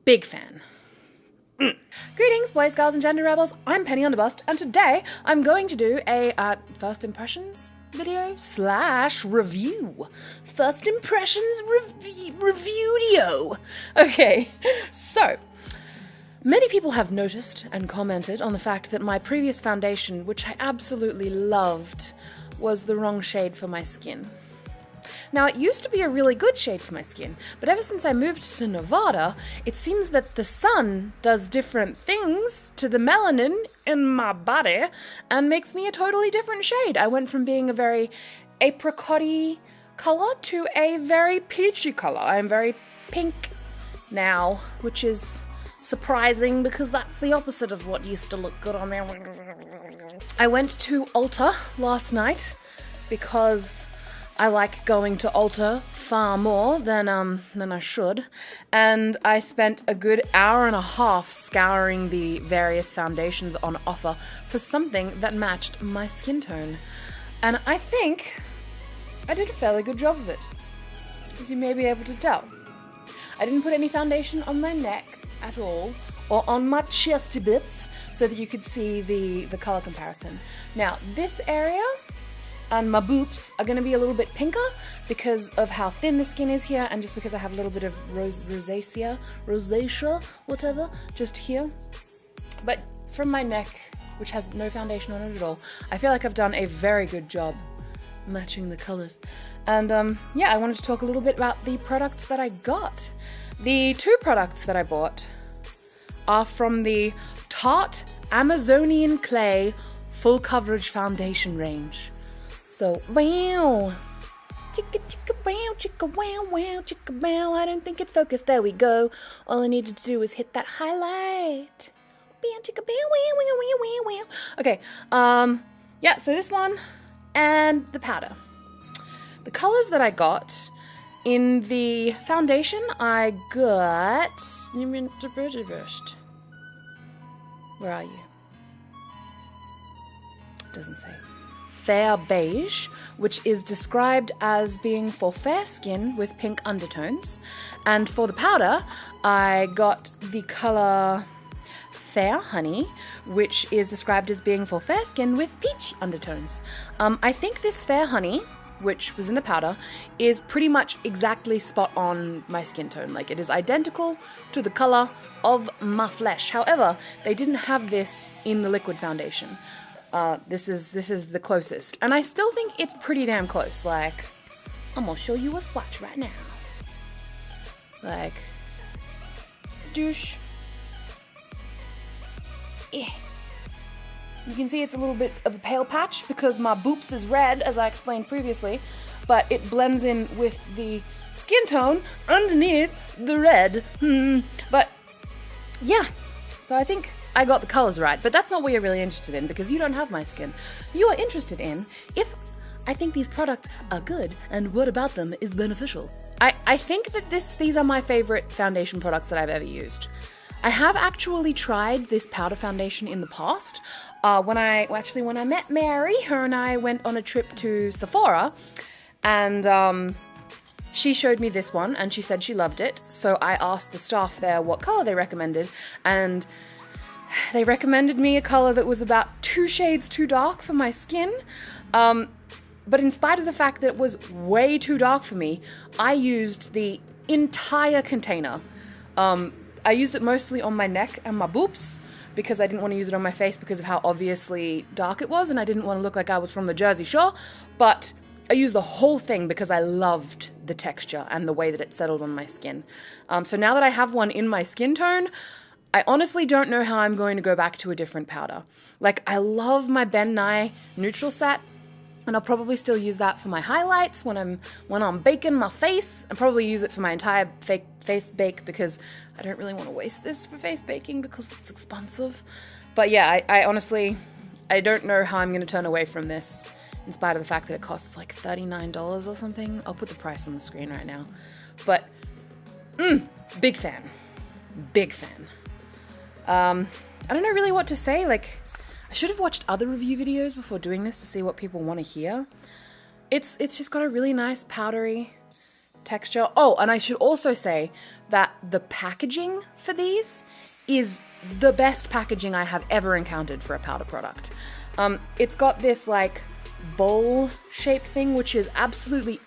Big fan. Greetings, boys, girls, and gender rebels. I'm Penny Underbust, and today I'm going to do a first impressions video / review. First impressions Reviewdioh. Okay, so many people have noticed and commented on the fact that my previous foundation, which I absolutely loved, was the wrong shade for my skin. Now, it used to be a really good shade for my skin, but ever since I moved to Nevada, it seems that the sun does different things to the melanin in my body and makes me a totally different shade. I went from being a very apricot-y color to a very peachy color. I'm very pink now, which is surprising because that's the opposite of what used to look good on me. I went to Ulta last night because I like going to Ulta far more than I should, and I spent a good hour and a half scouring the various foundations on offer for something that matched my skin tone. And I think I did a fairly good job of it, as you may be able to tell. I didn't put any foundation on my neck at all, or on my chesty bits, so that you could see the color comparison. Now, this area and my boobs are going to be a little bit pinker because of how thin the skin is here, and just because I have a little bit of rosacea, whatever, just here. But from my neck, which has no foundation on it at all, I feel like I've done a very good job matching the colors. And yeah, I wanted to talk a little bit about the products that I got. The two products that I bought are from the Tarte Amazonian Clay Full Coverage Foundation range. So, wow, chicka chicka wow, chicka wow wow, chicka wow. I don't think it's focused. There we go. All I needed to do was hit that highlight. Okay, yeah, so this one and the powder. The colors that I got in the foundation, I got. Where are you? Doesn't say. Fair beige, which is described as being for fair skin with pink undertones. And for the powder, I got the color Fair Honey, which is described as being for fair skin with peach undertones. I think this Fair Honey, which was in the powder, is pretty much exactly spot on my skin tone. Like, it is identical to the color of my flesh. However, they didn't have this in the liquid foundation. This is the closest, and I still think it's pretty damn close. Like, I'm gonna show you a swatch right now. Like, douche. Yeah. You can see it's a little bit of a pale patch because my boobs is red, as I explained previously, but it blends in with the skin tone underneath the red. But yeah, so I think I got the colors right, but that's not what you're really interested in because you don't have my skin. You are interested in if I think these products are good and what about them is beneficial. I think that these are my favorite foundation products that I've ever used. I have actually tried this powder foundation in the past. When I met Mary, her and I went on a trip to Sephora, and she showed me this one and she said she loved it. So I asked the staff there what color they recommended, and they recommended me a color that was about 2 shades too dark for my skin. But in spite of the fact that it was way too dark for me, I used the entire container. I used it mostly on my neck and my boobs because I didn't want to use it on my face because of how obviously dark it was, and I didn't want to look like I was from the Jersey Shore. But I used the whole thing because I loved the texture and the way that it settled on my skin. So now that I have one in my skin tone, I honestly don't know how I'm going to go back to a different powder. Like, I love my Ben Nye Neutral Set, and I'll probably still use that for my highlights when I'm baking my face. I'll probably use it for my entire face bake because I don't really want to waste this for face baking because it's expensive. But yeah, I honestly, I don't know how I'm going to turn away from this in spite of the fact that it costs like $39 or something. I'll put the price on the screen right now. But, big fan. Big fan. I don't know really what to say. Like, I should have watched other review videos before doing this to see what people want to hear. It's just got a really nice powdery texture. Oh, and I should also say that the packaging for these is the best packaging I have ever encountered for a powder product. It's got this like bowl shaped thing, which is absolutely